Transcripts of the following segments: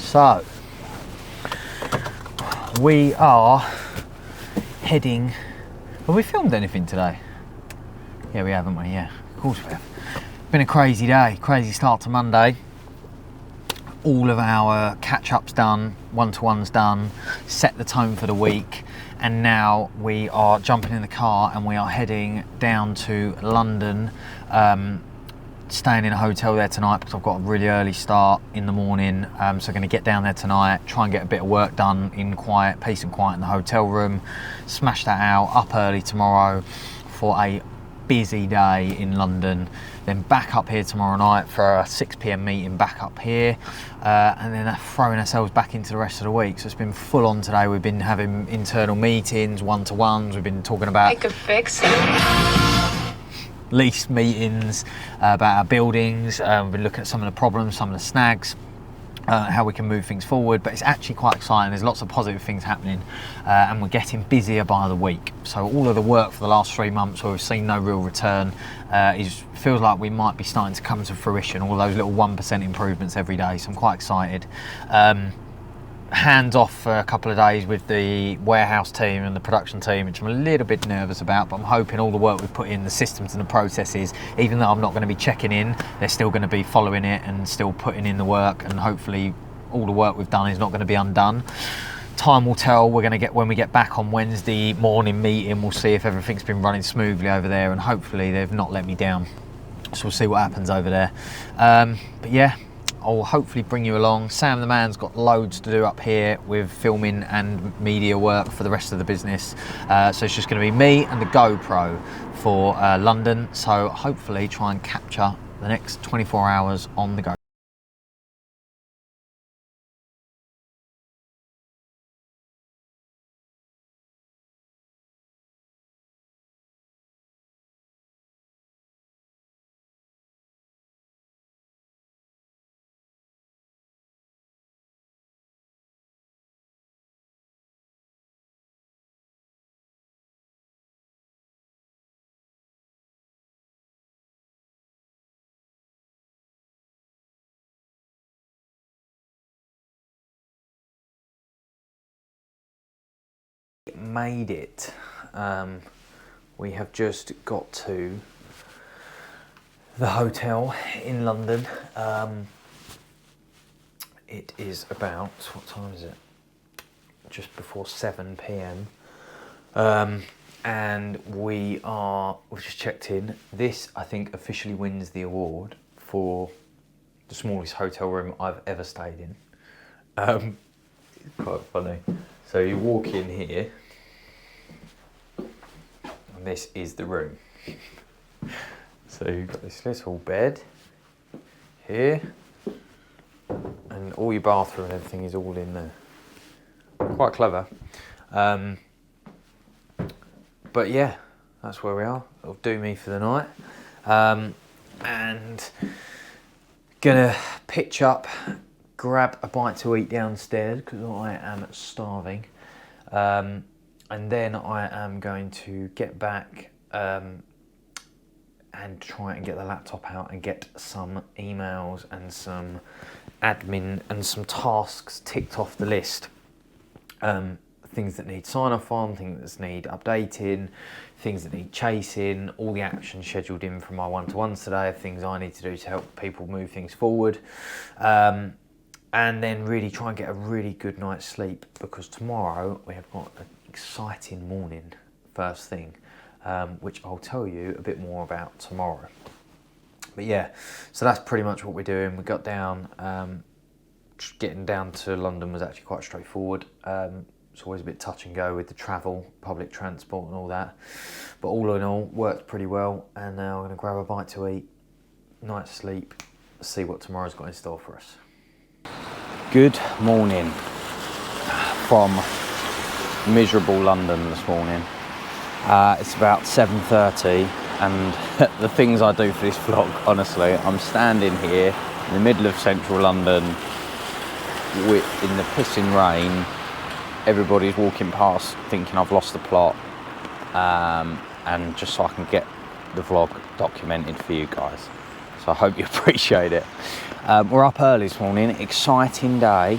So we are heading. Have we filmed anything today? Yeah, we haven't we? Yeah, of course we have. Been a crazy day, crazy start to Monday. All of our catch-ups done, one-to-ones done, set the tone for the week, and now we are jumping in the car and we are heading down to London, staying in a hotel there tonight because I've got a really early start in the morning, so going to get down there tonight, try and get a bit of work done in quiet, peace and quiet in the hotel room, smash that out, up early tomorrow for a busy day in London, then back up here tomorrow night for a 6 p.m. meeting back up here, and then throwing ourselves back into the rest of the week. So it's been full on today. We've been having internal meetings, one-to-ones, we've been talking about... I could fix it. Lease meetings, about our buildings, we've been looking at some of the problems, some of the snags, how we can move things forward, but it's actually quite exciting. There's lots of positive things happening, and we're getting busier by the week. So all of the work for the last 3 months where we've seen no real return, feels like we might be starting to come to fruition, all those little 1% improvements every day, so I'm quite excited. Hands off for a couple of days with the warehouse team and the production team, which I'm a little bit nervous about, but I'm hoping all the work we've put in, the systems and the processes, even though I'm not going to be checking in, they're still going to be following it and still putting in the work, and hopefully all the work we've done is not going to be undone. Time will tell. We're going to get, when we get back on Wednesday morning meeting, we'll see if everything's been running smoothly over there, and hopefully they've not let me down. So we'll see what happens over there. But yeah, I'll hopefully bring you along. Sam the man's got loads to do up here with filming and media work for the rest of the business. So it's just going to be me and the GoPro for London. So hopefully try and capture the next 24 hours on the go. Made it. We have just got to the hotel in London. It is about, what time is it? Just before 7 p.m. And we've just checked in. This, I think, officially wins the award for the smallest hotel room I've ever stayed in. It's quite funny. So you walk in here, and this is the room. So you've got this little bed here, and all your bathroom and everything is all in there. Quite clever. But yeah, that's where we are. It'll do me for the night. And gonna pitch up, grab a bite to eat downstairs because I am starving, and then I am going to get back and try and get the laptop out and get some emails and some admin and some tasks ticked off the list. Things that need sign off on, things that need updating, things that need chasing, all the action scheduled in from my one-to-ones today, things I need to do to help people move things forward. And then really try and get a really good night's sleep, because tomorrow we have got an exciting morning first thing, which I'll tell you a bit more about tomorrow. But yeah, so that's pretty much what we're doing. We got down, getting down to London was actually quite straightforward. It's always a bit touch and go with the travel, public transport and all that. But all in all, worked pretty well. And now I'm going to grab a bite to eat, night's sleep, see what tomorrow's got in store for us. Good morning from miserable London this morning. It's about 7:30, and the things I do for this vlog, honestly, I'm standing here in the middle of central London in the pissing rain. Everybody's walking past thinking I've lost the plot, and just so I can get the vlog documented for you guys. so I hope you appreciate it. We're up early this morning, exciting day.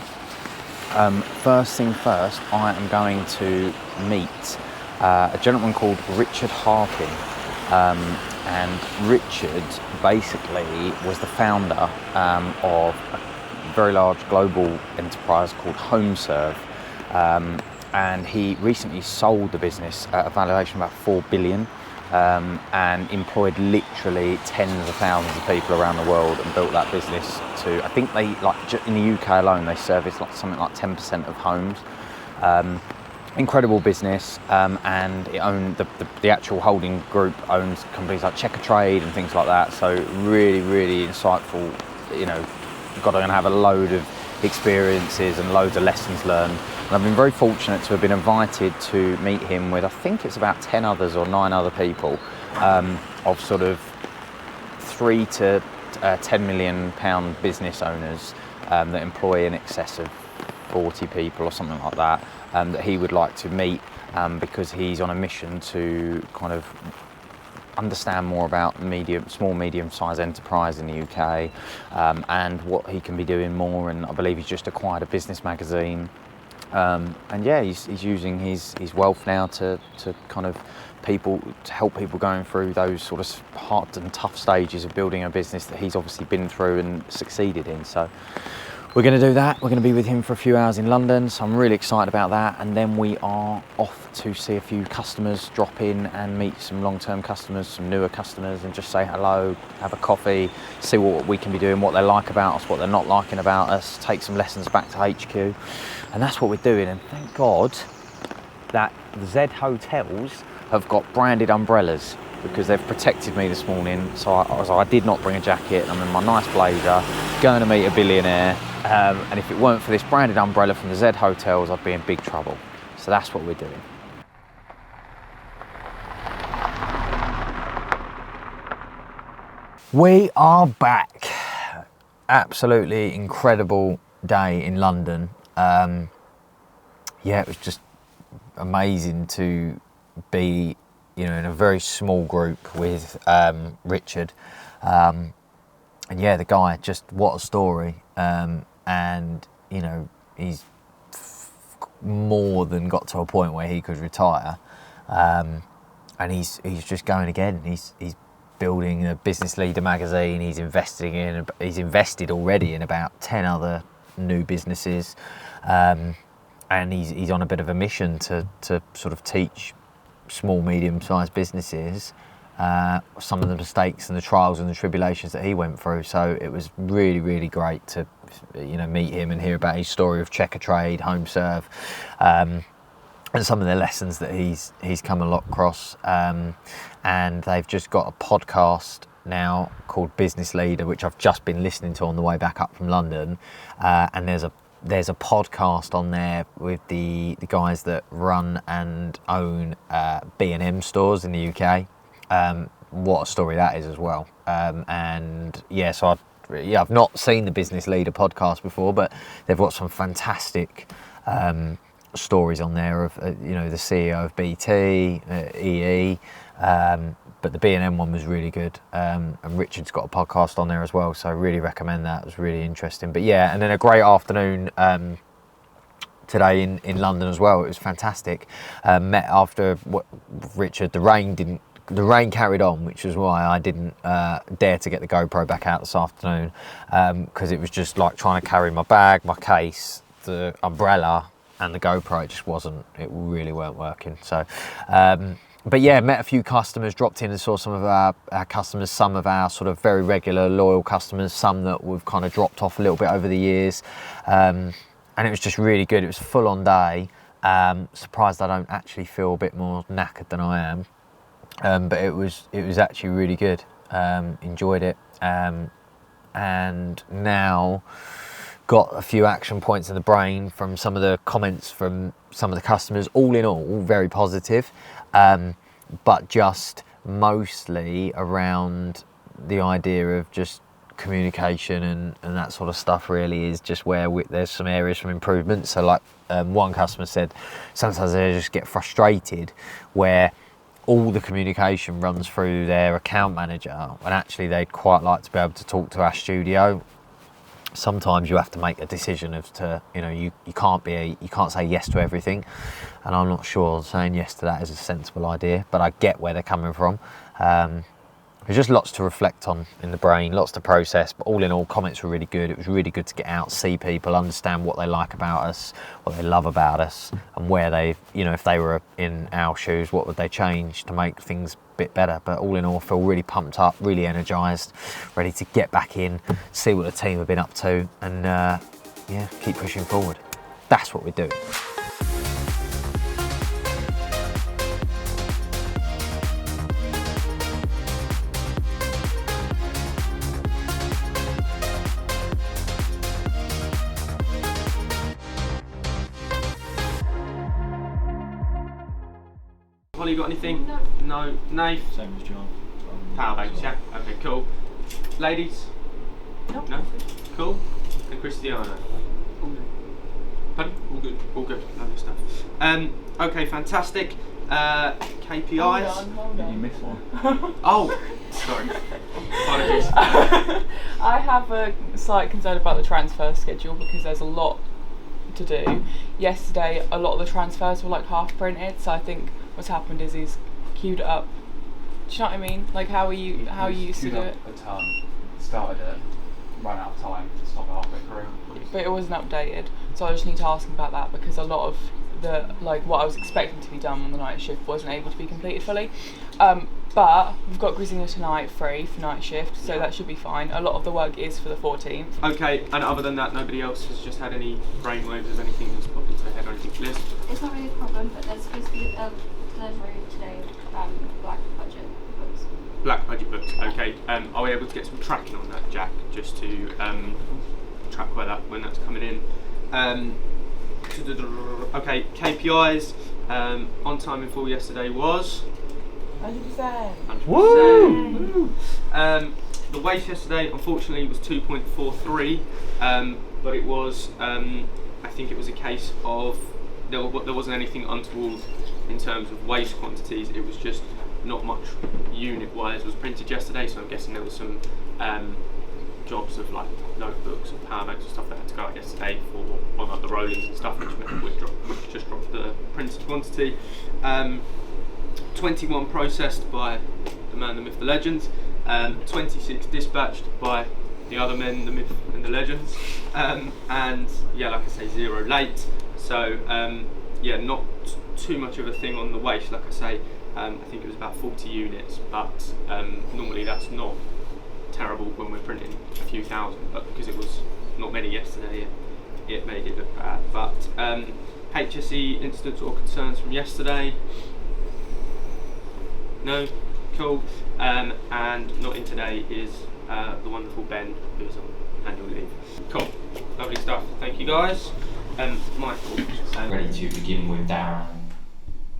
First thing first, I am going to meet a gentleman called Richard Harpin. And Richard basically was the founder of a very large global enterprise called Homeserve. And he recently sold the business at a valuation of about 4 billion and employed literally tens of thousands of people around the world and built that business to, I think they, in the UK alone, they service something like 10% of homes. Incredible business, and it owned the actual holding group owns companies like Checkatrade and things like that. So really, really insightful. You've got to have a load of experiences and loads of lessons learned. And I've been very fortunate to have been invited to meet him with, I think it's about 10 others or 9 other people, of sort of 3 to 10 million pound business owners that employ in excess of 40 people or something like that. That he would like to meet because he's on a mission to kind of understand more about small, medium-sized enterprise in the UK and what he can be doing more. And I believe he's just acquired a business magazine. And yeah, he's using his wealth now to kind of help people going through those sort of hard and tough stages of building a business that he's obviously been through and succeeded in. So we're going to do that. We're going to be with him for a few hours in London, so I'm really excited about that. And then we are off to see a few customers, drop in and meet some long-term customers, some newer customers, and just say hello, have a coffee, see what we can be doing, what they like about us, what they're not liking about us, take some lessons back to HQ. And that's what we're doing. And thank God that the Z hotels have got branded umbrellas, because they've protected me this morning. So I did not bring a jacket. I'm in my nice blazer, going to meet a billionaire. And if it weren't for this branded umbrella from the Z hotels, I'd be in big trouble. So that's what we're doing. We are back. Absolutely incredible day in London. Yeah, it was just amazing to be, in a very small group with Richard. And yeah, the guy, just what a story. And he's more than got to a point where he could retire, and he's just going again. He's building a business leader magazine. He's invested already in about 10 other new businesses, and he's on a bit of a mission to sort of teach small, medium-sized businesses some of the mistakes and the trials and the tribulations that he went through. So it was really, really great to meet him and hear about his story of Checkatrade, Homeserve, and some of the lessons that he's come across. And they've just got a podcast now called Business Leader, which I've just been listening to on the way back up from London. And there's a podcast on there with the guys that run and own B&M stores in the UK. What a story that is as well. And yeah, so I've not seen the Business Leader podcast before, but they've got some fantastic stories on there of the CEO of BT, EE, but the B&M one was really good. And Richard's got a podcast on there as well, so I really recommend that. It was really interesting. But yeah, and then a great afternoon today in London as well. It was fantastic. Met after Richard. The rain carried on, which is why I didn't dare to get the GoPro back out this afternoon, because it was just like trying to carry my bag, my case, the umbrella and the GoPro. It really weren't working. So but yeah, met a few customers, dropped in and saw some of our customers, some of our sort of very regular loyal customers, some that we've kind of dropped off a little bit over the years, and it was just really good. It was a full on day. Surprised I don't actually feel a bit more knackered than I am. But it was actually really good. Enjoyed it, and now got a few action points in the brain from some of the comments from some of the customers. All in all, very positive, but just mostly around the idea of just communication and that sort of stuff. Really is just where there's some areas for improvement. So like one customer said, sometimes they just get frustrated where all the communication runs through their account manager, when actually they'd quite like to be able to talk to our studio. Sometimes you have to make a decision as to, you can't say yes to everything, and I'm not sure saying yes to that is a sensible idea, but I get where they're coming from. There's just lots to reflect on in the brain, lots to process, but all in all, comments were really good. It was really good to get out, see people, understand what they like about us, what they love about us, and where they, if they were in our shoes, what would they change to make things a bit better. But all in all, I feel really pumped up, really energised, ready to get back in, see what the team have been up to, and keep pushing forward. That's what we're doing. Holly, got anything? No. Nath? Same as John. Power banks, yeah? Okay, cool. Ladies? No? Cool. And Cristiano? All good. Pardon? All good. All good. Lovely stuff. Okay, fantastic. KPIs? Hold on. You missed one. Oh! Sorry. Apologies. I have a slight concern about the transfer schedule because there's a lot to do. Yesterday, a lot of the transfers were like half printed, so I think what's happened is he's queued it up. Do you know what I mean? Like how you used to do it? A ton. Started it, ran out of time, stopped halfway through. But it wasn't updated, so I just need to ask him about that because a lot of the what I was expecting to be done on the night shift wasn't able to be completed fully. But we've got Grizzlinger tonight free for night shift, so that should be fine. A lot of the work is for the 14th. Okay, and other than that, nobody else has just had any brainwaves of anything that's popped into their head or anything. Liz? It's not really a problem, but there's supposed to be a delivery today of black budget books. Black budget books, okay. Are we able to get some tracking on that, Jack, just to track when that's coming in? Okay, KPIs, on time in full yesterday was? 100%. 100%. Woo! The waste yesterday, unfortunately, was 2.43, but it was, I think it was a case of, there wasn't anything untoward in terms of waste quantities, it was just not much unit-wise was printed yesterday, so I'm guessing there was some jobs of like notebooks and power banks and stuff that had to go out yesterday for on like the rollings and stuff, which just dropped the printed quantity. 21 processed by the man, the myth, the legends. 26 dispatched by the other men, the myth and the legends. And yeah, like I say, 0 late. So yeah, not too much of a thing on the waste. Like I say, I think it was about 40 units, but normally that's not terrible when we're printing a few thousand, but because it was not many yesterday, it made it look bad. But HSE incidents or concerns from yesterday? No? Cool. And not in today is the wonderful Ben, who's on annual leave. Cool. Lovely stuff. Thank you guys. Michael. Ready to begin with Darren,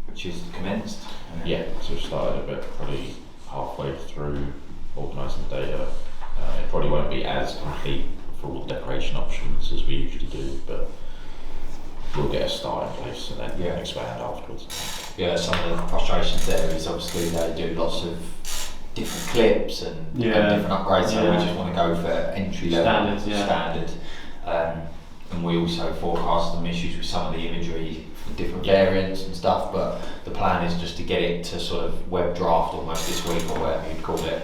which is commenced? Yeah, so we started a bit, probably halfway through organising the data. It probably won't be as complete for all the decoration options as we usually do, but we'll get a start in place and then expand afterwards. Yeah, some of the frustrations there is obviously they do lots of different clips and different upgrades, so we just want to go for entry level standard. And we also forecast some issues with some of the imagery for different variants and stuff, but the plan is just to get it to sort of web draft almost this week or whatever you'd call it,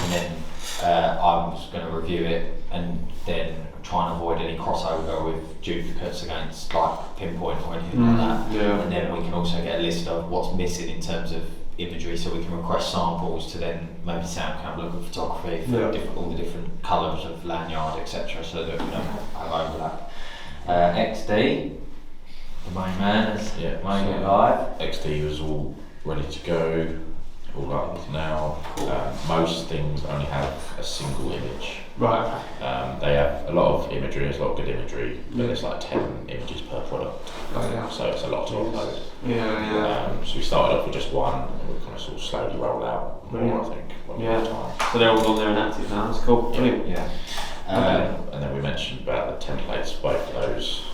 and then I'm just going to review it and then try and avoid any crossover with duplicates against like Pinpoint or anything like that. And then we can also get a list of what's missing in terms of imagery, so we can request samples to then maybe Sam can have a look at photography for all the different colours of lanyard, etc., so that we don't have overlap. XD, the main man, is making it live. XD was all ready to go, all up now. Most things only have a single image. Right. They have a lot of imagery, there's a lot of good imagery, but there's like 10 images per product. So it's a lot to upload. So we started off with just one, and we kind of sort of slowly roll out more, I think, one at a time. So they're all on there and active now, that's cool. Brilliant. And then we mentioned about the templates, both of those.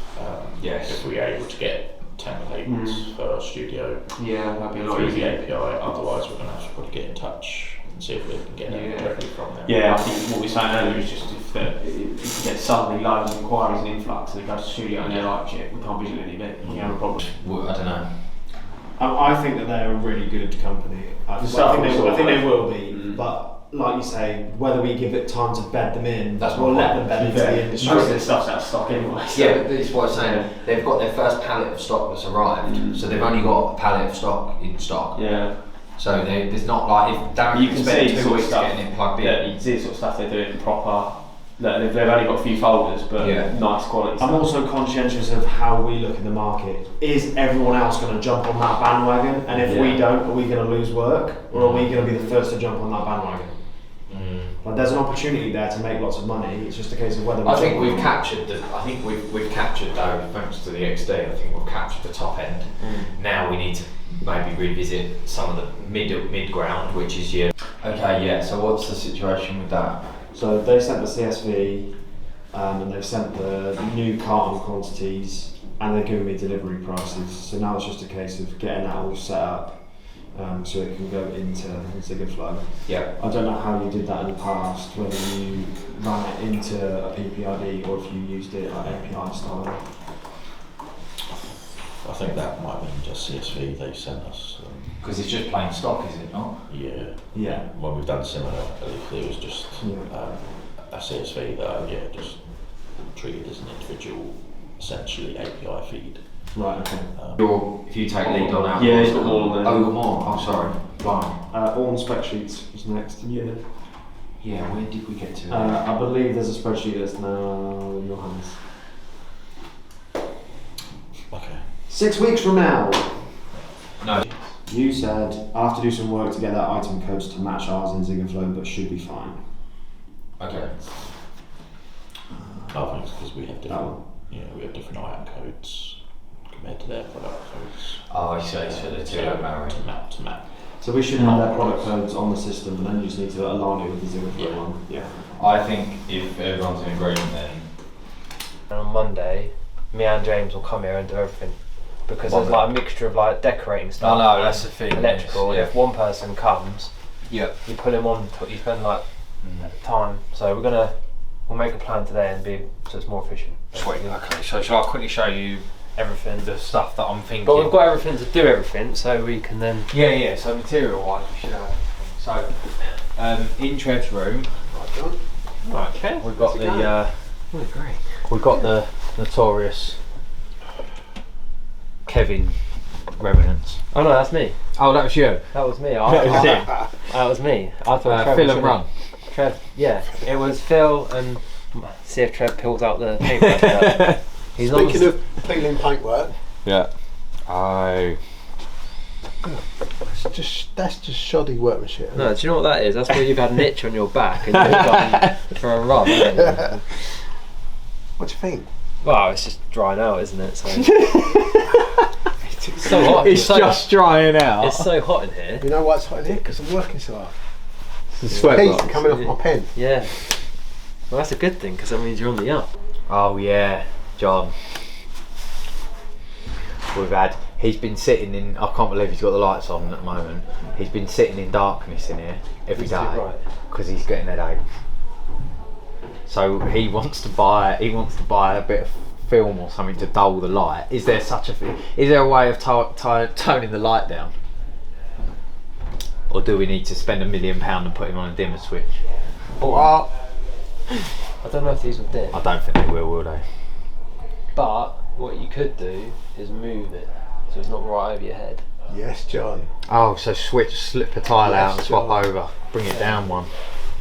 If we were able to get templates for studio Yeah, that'd be a lot through the easier. API. Otherwise, we're going to have to probably get in touch and see if we can get it directly from there. Yeah, I think what we were saying earlier is just if you get suddenly loads of inquiries and influx and they go to the studio and they're like, shit, we can't visually any bit, you have a problem. Well, I don't know. I think that they're a really good company. I think they will be, but like you say, whether we give it time to bed them in, we'll let them bed into the industry. Most of the stuff's out of stock anyway. So. Yeah, but this is what I'm saying. They've got their first pallet of stock that's arrived, so they've only got a pallet of stock in stock. Yeah. So there's not like, if Darren You can can spend see 2 weeks stuff, getting it plugged yeah, in. you can see the sort of stuff they're doing proper. Look, they've only got a few folders, but nice quality stuff. I'm also conscientious of how we look in the market. Is everyone else going to jump on that bandwagon? And if we don't, are we going to lose work? Or are we going to be the first to jump on that bandwagon? Like, there's an opportunity there to make lots of money. It's just a case of whether I think we've captured though, thanks to the XD, I think we've captured the top end. Now we need to maybe revisit some of the mid ground, which is okay, yeah, so what's the situation with that? So they sent the CSV and they've sent the new carton quantities and they're giving me delivery prices. So now it's just a case of getting that all set up so it can go into Zigaflow. Yeah. I don't know how you did that in the past, whether you ran it into a PPID or if you used it like API style. I think that might have been just CSV they sent us. Because it's just plain stock, is it not? Yeah. Yeah. When we've done similar, it was just a CSV that just treated as an individual, essentially API feed. Right, okay. If you take lead on that. Yeah, it's got more than Oh, you've got more. Oh, sorry. Blind. All spec sheets is next. Yeah. Yeah, where did we get to? I believe there's a spreadsheet that's now in your hands. Okay. 6 weeks from now. No. You said I have to do some work to get that item codes to match ours in Zigaflow, but should be fine. Okay. I think it's because we have different, we have different item codes compared to their product codes. Oh, I see. So the two are married. To map. So we should have their product codes on the system, but then you just need to align it with the Zigaflow one. Yeah. I think if everyone's in agreement, then. And on Monday, me and James will come here and do everything. Because there's like a mixture of like decorating stuff. Oh no, that's the thing. Electrical. Yeah. And if one person comes, you put him on. You spend like time. So we'll make a plan today so it's more efficient. Sweet. Okay. So shall I quickly show you everything? The stuff that I'm thinking. But we've got everything to do everything, so we can then. Yeah. So material-wise, we should have everything. So in Trev's room. Okay. We've got We've got the notorious Kevin remnants. Oh no, that's me. Oh, that was you. That was me. That was me. I thought Trev Phil was and Run. Trev, yeah, it was Phil and see if Trev pulls out the paintwork. Speaking of peeling paintwork. Yeah. Oh. That's just shoddy workmanship. No, do you know what that is? That's where you've had an itch on your back and you've gone for a run. What do you think? Well, it's just drying out, isn't it? So. It's so hot. It's just drying out. It's so hot in here. You know why it's hot in here? Because I'm working so hard. The sweat heat box. coming off my pen. Yeah. Well, that's a good thing because that means you're on the up. Oh yeah, John. He's been sitting in, I can't believe he's got the lights on at the moment. He's been sitting in darkness in here every day because he's getting headaches. So he wants to buy a bit of film or something to dull the light. Is there a way of toning the light down? Or do we need to spend £1 million and put him on a dimmer switch? I don't know if these will dim. I don't think they will they? But what you could do is move it so it's not right over your head. Yes, John. Oh, so slip a tile out and swap over, bring it down one.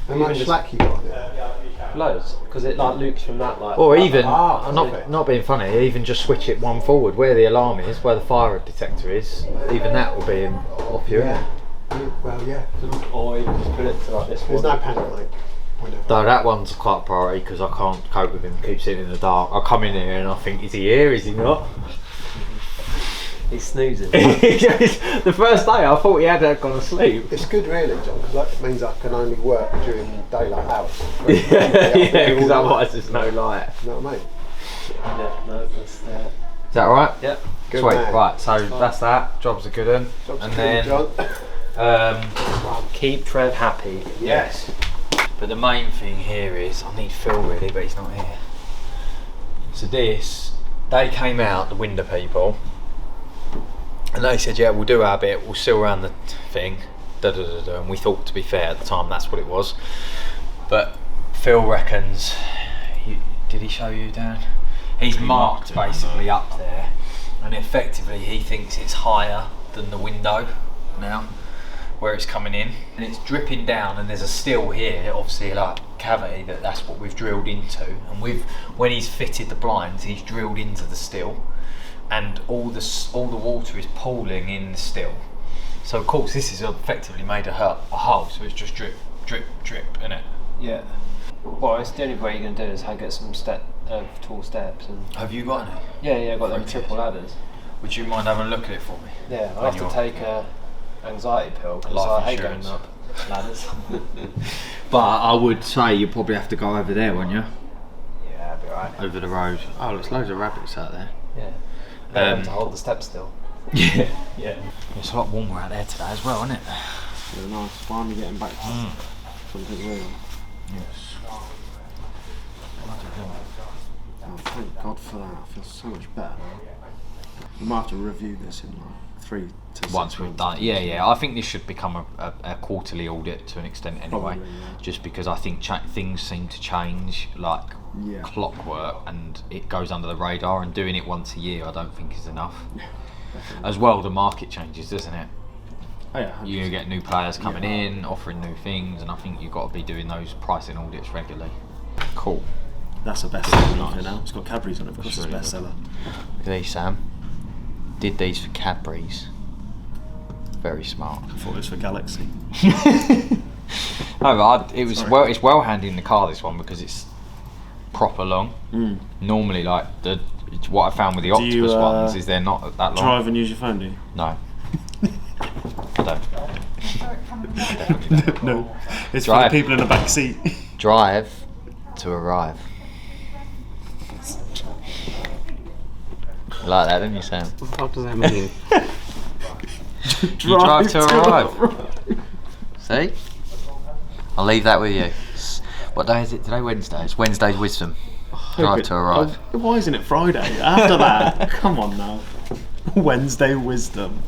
How much slack you got there? Loads, because it like loops from that like. Or even, not being funny, even just switch it one forward where the alarm is, where the fire detector is. Even that will be off you. Yeah. Well, yeah. Or even just put it to like this one. There's no panic, mate. Though that one's quite a priority because I can't cope with him. Keep sitting in the dark. I come in here and I think, is he here? Is he not? He's snoozing. The first day I thought he had gone to sleep. It's good really, John, because that means I can only work during daylight hours. Yeah, because otherwise there's no light. You know what I mean? Yeah, no, that's Is that alright? Yep. Good Sweet, man. right, so that's that. Job's a good one. Job's and good, then, keep Trev happy. yes. But the main thing here is, I need Phil really, but he's not here. So they came out, the window people, and they said, yeah, we'll do our bit, we'll seal around the thing, and we thought, to be fair, at the time, that's what it was. But Phil reckons, did he show you, Dan? He's marked basically up there, and effectively he thinks it's higher than the window now, where it's coming in, and it's dripping down, and there's a still here, obviously like cavity, that's what we've drilled into, and when he's fitted the blinds, he's drilled into the still, and all the water is pooling in the still. So of course this is effectively made a hole, so it's just drip, drip, drip, innit? Yeah. Well, it's the only way you're going to do is get some tall steps. And have you got any? Yeah, I've got them triple ladders. Would you mind having a look at it for me? Yeah, I'll have to take a anxiety pill because I hate going up ladders. But I would say you probably have to go over there, wouldn't you? Yeah, that'd be alright. Over the road. Oh, there's loads of rabbits out there. Yeah. To hold the steps still. Yeah. Yeah. It's a lot warmer out there today as well, isn't it? Yeah, nice. Finally getting back to something real. Yes. Oh, thank God for that. I feel so much better now. We might have to review this in like 3 to 6 once we've done it. Yeah. I think this should become a quarterly audit to an extent anyway. Probably, yeah. Just because I think things seem to change like clockwork, and it goes under the radar, and doing it once a year I don't think is enough. As well, the market changes, doesn't it? Oh, yeah, you get new players coming in, offering new things, and I think you've got to be doing those pricing audits regularly. Cool. That's a bestseller now. It's got Cadbury's on it, of course it's a bestseller. Look at these, Sam. Did these for Cadbury's. Very smart. I thought it was for Galaxy. No, but it's well handy in the car, this one, because it's proper long. Normally, like what I found with the Octopus ones is they're not that long. Drive and use your phone, do you? No. I don't. Definitely don't. No. It's for the people in the back seat. Drive to arrive. You like that, didn't you, Sam? What the fuck does that mean? You drive to arrive. See? I'll leave that with you. What day is it today? Wednesday. It's Wednesday's wisdom. Drive to arrive. Why isn't it Friday? After that, come on now. Wednesday wisdom.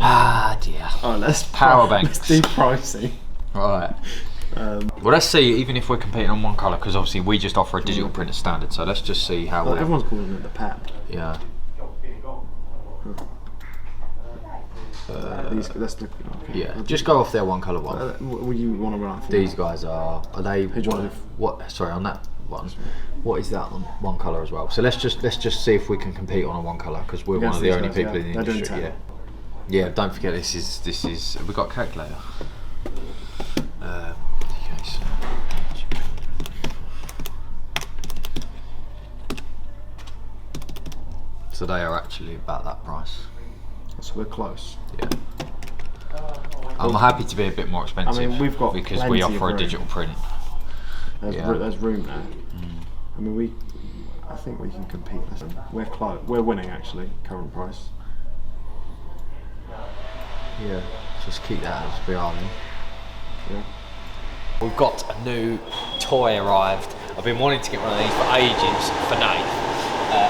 Ah dear. Oh, let's power banks. Let's do pricing. Right. Well, let's see. Even if we're competing on one colour, because obviously we just offer a digital print as standard. So let's just see how. Well, everyone's calling it the PAP. Yeah. Let's look. Okay. Yeah. Just go off their one colour one. What do you want to run for? These guys are they? Who do you want to do? What? Sorry, on that one. What is that on one colour as well? So let's just see if we can compete on a one colour, because we're one of the only people in the industry. Yeah. Yeah. Don't forget this is. Have we got a calculator? Okay, so. So they are actually about that price. So we're close. Yeah. I'm happy to be a bit more expensive. I mean, we've got because we offer a digital print. There's room there. I mean, I think we can compete. Listen, we're close. We're winning actually. Current price. Yeah. Just keep that as we are then. Yeah. We've got a new toy arrived. I've been wanting to get one of these for ages for Nate.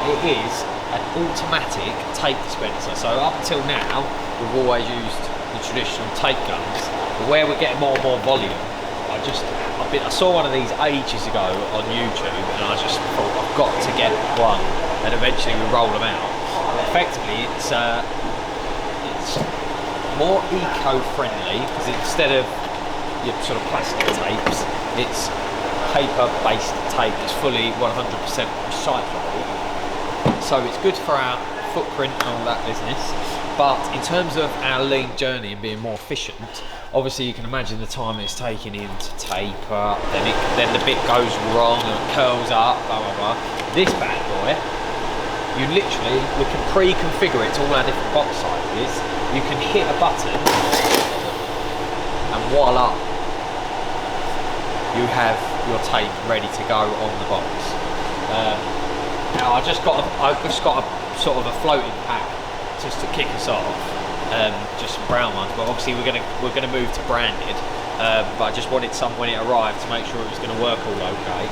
It is an automatic tape dispenser. So up until now, we've always used the traditional tape guns. But where we're getting more and more volume, I saw one of these ages ago on YouTube, and I just thought I've got to get one, and eventually we roll them out. But effectively, it's more eco-friendly, because instead of your sort of plastic tapes, it's paper-based tape that's fully 100% recyclable. So it's good for our footprint and all that business. But in terms of our lean journey and being more efficient, obviously you can imagine the time it's taking in to taper, then the bit goes wrong and it curls up, blah blah blah. This bad boy, we can pre-configure it to all our different box sizes. You can hit a button and voila, you have your tape ready to go on the box. Now I've just got a sort of a floating pack just to kick us off, just some brown ones. But obviously we're gonna move to branded. But I just wanted some when it arrived to make sure it was going to work all okay.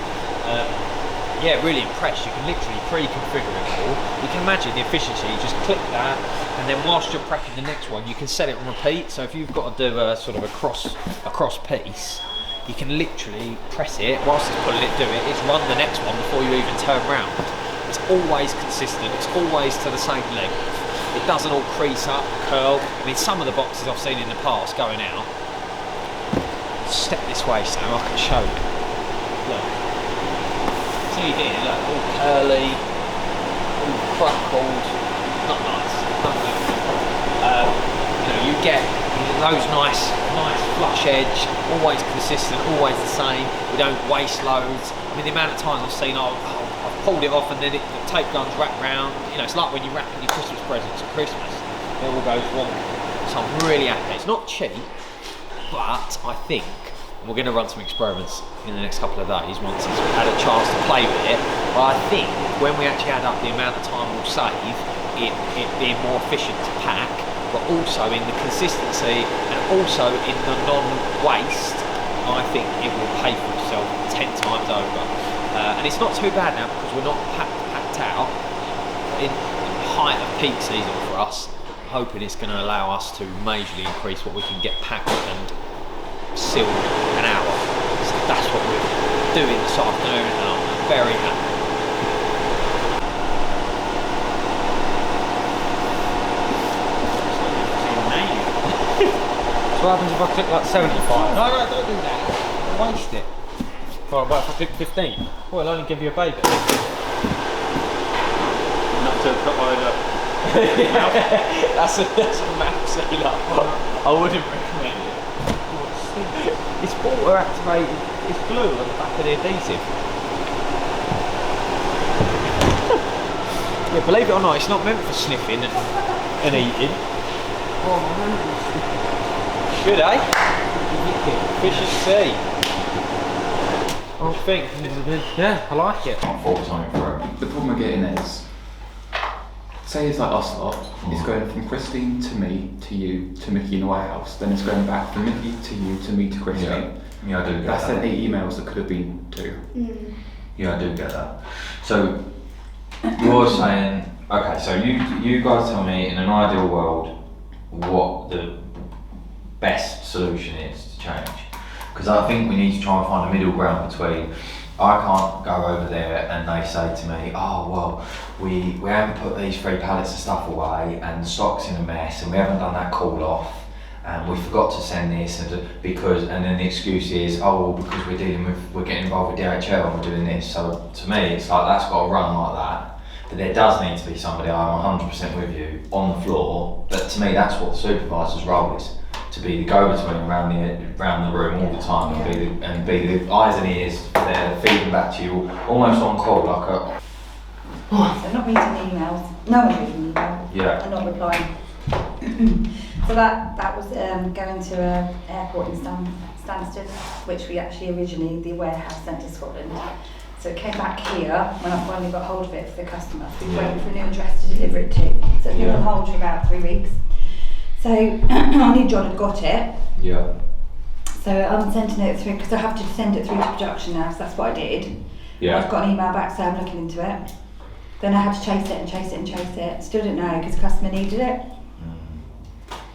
Yeah, really impressed. You can literally pre-configure it all. You can imagine the efficiency. You just click that, and then whilst you're prepping the next one, you can set it on repeat. So if you've got to do a sort of a cross piece, you can literally press it whilst it's pulling it, do it. It's run the next one before you even turn round. It's always consistent. It's always to the same length. It doesn't all crease up, curl. I mean, some of the boxes I've seen in the past going out. Step this way, Sam. I can show you. Look. See here, look, all curly, all crumpled, not nice, not good. You get those nice flush edge, always consistent, always the same. We don't waste loads. I mean, the amount of times I've seen, I've pulled it off and then the tape gun's wrapped round. It's like when you're wrapping your Christmas presents at Christmas. It all goes wrong. So I'm really happy. It's not cheap, but I think we're going to run some experiments in the next couple of days once it's had a chance to play with it. But I think when we actually add up the amount of time we'll save, it being more efficient to pack, but also in the consistency and also in the non-waste, I think it will pay for itself 10 times over. And it's not too bad now because we're not packed out in height of peak season for us. I'm hoping it's going to allow us to majorly increase what we can get packed and sealed an hour. So that's what we're doing this afternoon, and I'm very happy. So what happens if I click like 75? No, don't do that. Waste it. Right, what if I click 15? Well, it'll only give you a baby. Not to put either. That's a map sealer. I wouldn't recommend it. It's water activated, it's glue on the back of the adhesive. Yeah, believe it or not, it's not meant for sniffing and eating. Good, eh? Efficiency. I think, yeah, I like it. I thought something for it. The problem we're getting is, say it's like us lot, it's going from Christine to me, to you, to Mickey in the warehouse, then it's going back from Mickey to you, to me, to Christine. Yeah, I do get That's that. 8 emails that could have been 2. Yeah, I do get that. So, you're saying, okay, so you guys tell me, in an ideal world, what the best solution is to change. Because I think we need to try and find a middle ground between, I can't go over there and they say to me, oh well, we haven't put these 3 pallets of stuff away and the stock's in a mess and we haven't done that call off and we forgot to send this and then the excuse is, oh well, because we're getting involved with DHL and we're doing this. So to me it's like that's got to run like that. But there does need to be somebody, I'm 100% with you, on the floor. But to me that's what the supervisor's role is. To be the go-between around the room all the time and be the eyes and ears there feeding back to you almost on call like a... So not reading emails, no one reading emails, and not replying. So that was going to an airport in Stansted, which we actually originally, the warehouse sent to Scotland. So it came back here when I finally got hold of it for the customer. So we were waiting for a new address to deliver it to. So it's been on hold for about 3 weeks. So I knew John had got it. Yeah. So I'm sending it through, because I have to send it through to production now, so that's what I did. Yeah. I've got an email back saying I'm looking into it. Then I had to chase it and chase it and chase it. Still didn't know because the customer needed it.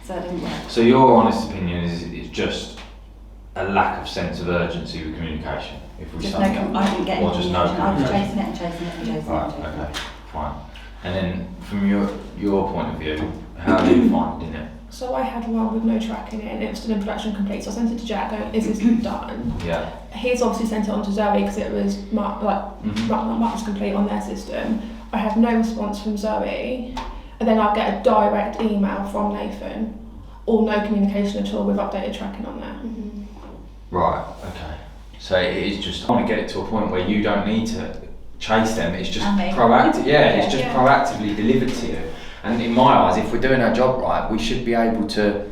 So it didn't work. So your honest opinion is it's just a lack of sense of urgency with communication? If we Just sum it no, up? I didn't get Or any just no communication. I was communication? chasing it and chasing it and chasing Right, it. And chasing okay, fine. And then from your point of view, how are you finding it? So I had one with no tracking in and it was still in production complete, so I sent it to Jack going, is this done? Yeah. He's obviously sent it on to Zoe because it was marked as complete on their system. I had no response from Zoe, and then I get a direct email from Nathan, or no communication at all with updated tracking on there. Right, okay. So it is just, I want to get it to a point where you don't need to chase them, it's just proactive, it's just proactively delivered to you. And in my eyes, if we're doing our job right, we should be able to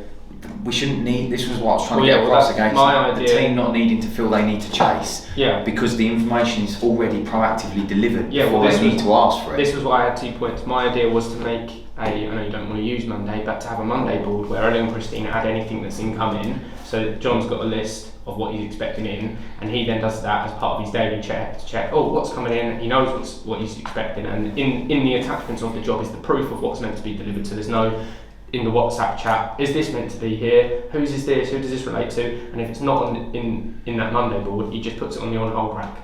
we shouldn't need. This was what I was trying to get across against the team not needing to feel they need to chase. Yeah. Because the information is already proactively delivered. Yeah. Well, they need to ask for it. This was why I had 2 points. My idea was to make I know you don't want to use Monday, but to have a Monday board where Ellie and Christine add anything that's incoming. So John's got a list of what he's expecting in, and he then does that as part of his daily check to check, what's coming in. He knows what he's expecting, and in the attachments of the job is the proof of what's meant to be delivered. So there's no in the WhatsApp chat, is this meant to be here? Whose is this? Who does this relate to? And if it's not in that Monday board, he just puts it on the on hold rack.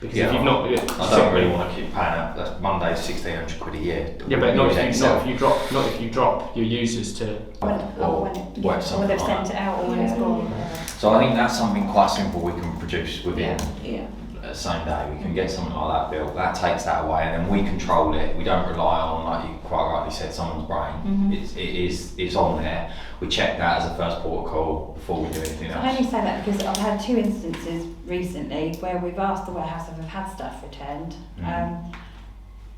Because if you've not, I don't really want to keep paying out. That's Monday's £1,600 a year. Yeah, but not if you drop your users to. When they've sent it out or when it's gone. So I think that's something quite simple we can produce within the same day. We can get something like that built. That takes that away, and then we control it. We don't rely on, like you quite rightly said, someone's brain. It's on there. We check that as a first port of call before we do anything else. I only say that because I've had 2 instances recently where we've asked the warehouse if they've had stuff returned.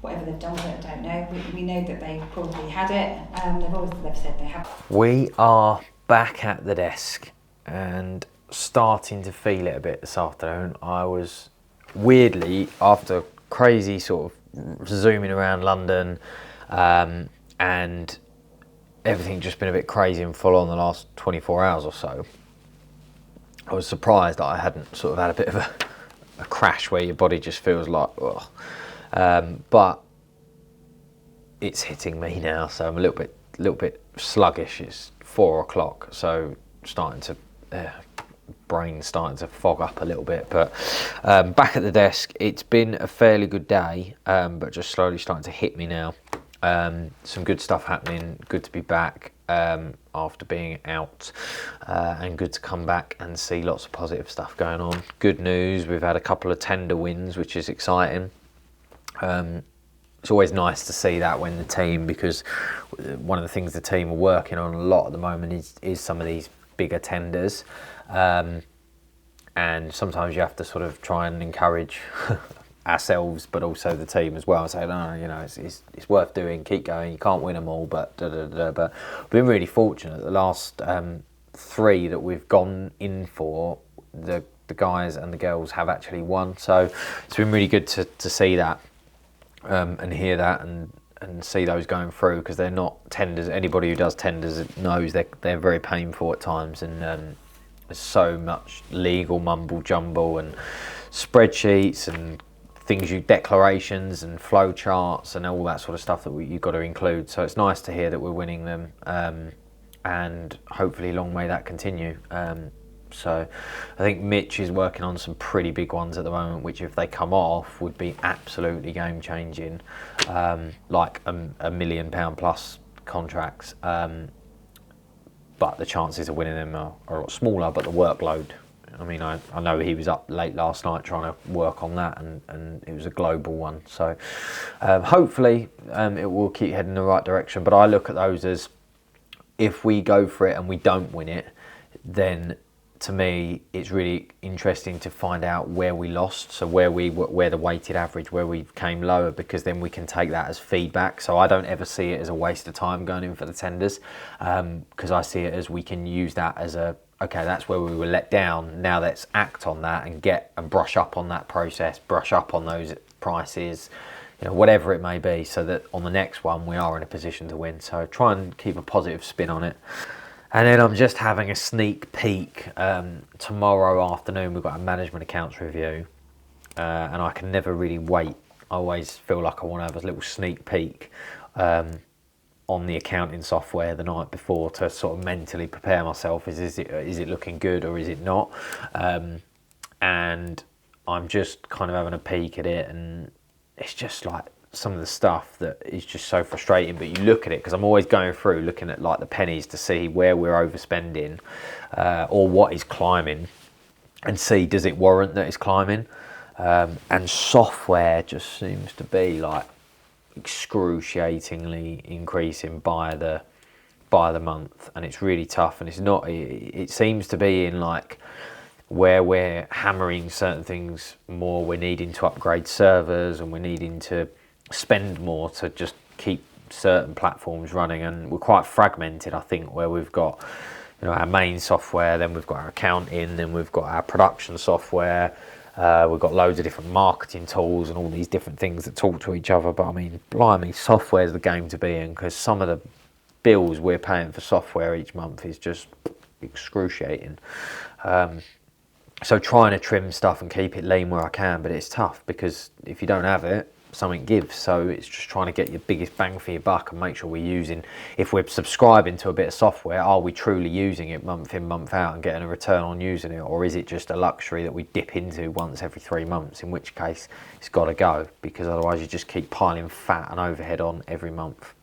Whatever they've done with it, I don't know. We know that they probably had it. They've said they have. We are back at the desk and starting to feel it a bit this afternoon. I was weirdly, after crazy sort of zooming around London and everything just been a bit crazy and full on the last 24 hours or so, I was surprised that I hadn't sort of had a bit of a crash where your body just feels like, ugh. But it's hitting me now, so I'm a little bit sluggish. It's 4 o'clock, so brain's starting to fog up a little bit. But back at the desk, it's been a fairly good day, but just slowly starting to hit me now. Some good stuff happening, good to be back after being out, and good to come back and see lots of positive stuff going on. Good news, we've had a couple of tender wins, which is exciting. It's always nice to see that when the team, because one of the things the team are working on a lot at the moment is some of these bigger tenders, and sometimes you have to sort of try and encourage ourselves, but also the team as well. Say, no, you know, it's worth doing. Keep going. You can't win them all, but But we've been really fortunate. The last 3 that we've gone in for, the guys and the girls have actually won. So it's been really good to see that and hear that and see those going through, because they're not tenders. Anybody who does tenders knows they're very painful at times, and there's so much legal mumble jumble and spreadsheets and declarations and flow charts and all that sort of stuff that you've got to include. So it's nice to hear that we're winning them, and hopefully long may that continue. So I think Mitch is working on some pretty big ones at the moment, which if they come off would be absolutely game changing, like £1 million plus contracts. But the chances of winning them are a lot smaller, but the workload, I mean, I know he was up late last night trying to work on that, and it was a global one. So hopefully it will keep heading in the right direction. But I look at those as, if we go for it and we don't win it, then to me it's really interesting to find out where we lost, so where the weighted average, where we came lower, because then we can take that as feedback. So I don't ever see it as a waste of time going in for the tenders, because I see it as we can use that as okay, that's where we were let down. Now let's act on that and brush up on that process, brush up on those prices, you know, whatever it may be, so that on the next one we are in a position to win. So try and keep a positive spin on it. And then I'm just having a sneak peek. Tomorrow afternoon we've got a management accounts review, and I can never really wait. I always feel like I want to have a little sneak peek on the accounting software the night before, to sort of mentally prepare myself. Is it looking good or is it not? And I'm just kind of having a peek at it, and it's just like some of the stuff that is just so frustrating. But you look at it, because I'm always going through looking at like the pennies to see where we're overspending, or what is climbing, and see, does it warrant that it's climbing? And software just seems to be like excruciatingly increasing by the month, and it's really tough. And it seems to be in like where we're hammering certain things more, we're needing to upgrade servers, and we're needing to spend more to just keep certain platforms running, and we're quite fragmented, I think, where we've got, you know, our main software, then we've got our accounting, then we've got our production software, we've got loads of different marketing tools and all these different things that talk to each other. But I mean, blimey, software's the game to be in, because some of the bills we're paying for software each month is just excruciating. So trying to trim stuff and keep it lean where I can, but it's tough, because if you don't have it, something gives. So it's just trying to get your biggest bang for your buck and make sure we're using, if we're subscribing to a bit of software, are we truly using it month in, month out and getting a return on using it? Or is it just a luxury that we dip into once every 3 months, in which case it's got to go, because otherwise you just keep piling fat and overhead on every month.